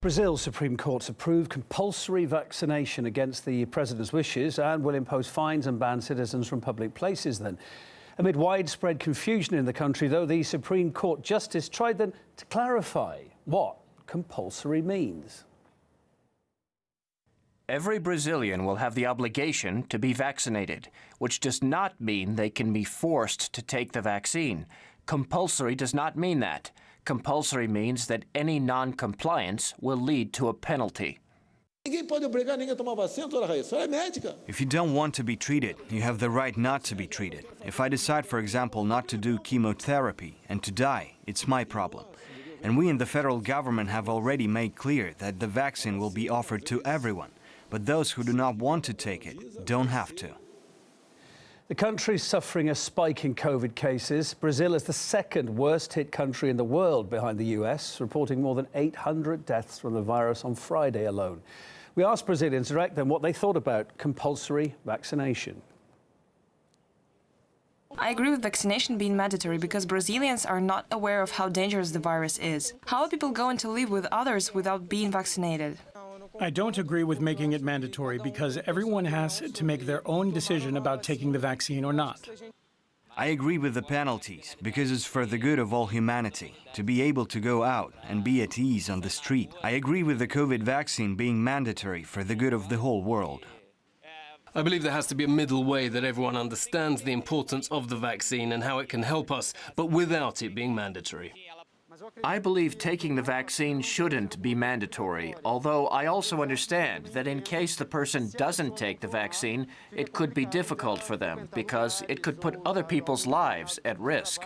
Brazil's Supreme Court's approved compulsory vaccination against the president's wishes and will impose fines and ban citizens from public places then. Amid widespread confusion in the country, though, the Supreme Court Justice tried then to clarify what compulsory means. Every Brazilian will have the obligation to be vaccinated, which does not mean they can be forced to take the vaccine. Compulsory does not mean that. Compulsory means that any non-compliance will lead to a penalty. If you don't want to be treated, you have the right not to be treated. If I decide, for example, not to do chemotherapy and to die, it's my problem. And we in the federal government have already made clear that the vaccine will be offered to everyone, but those who do not want to take it don't have to. The country is suffering a spike in COVID cases. Brazil is the second worst hit country in the world behind the US, reporting more than 800 deaths from the virus on Friday alone. We asked Brazilians direct then what they thought about compulsory vaccination. I agree with vaccination being mandatory because Brazilians are not aware of how dangerous the virus is. How are people going to live with others without being vaccinated? I don't agree with making it mandatory because everyone has to make their own decision about taking the vaccine or not. I agree with the penalties because it's for the good of all humanity, to be able to go out and be at ease on the street. I agree with the COVID vaccine being mandatory for the good of the whole world. I believe there has to be a middle way that everyone understands the importance of the vaccine and how it can help us, but without it being mandatory. I believe taking the vaccine shouldn't be mandatory, although I also understand that in case the person doesn't take the vaccine, it could be difficult for them because it could put other people's lives at risk.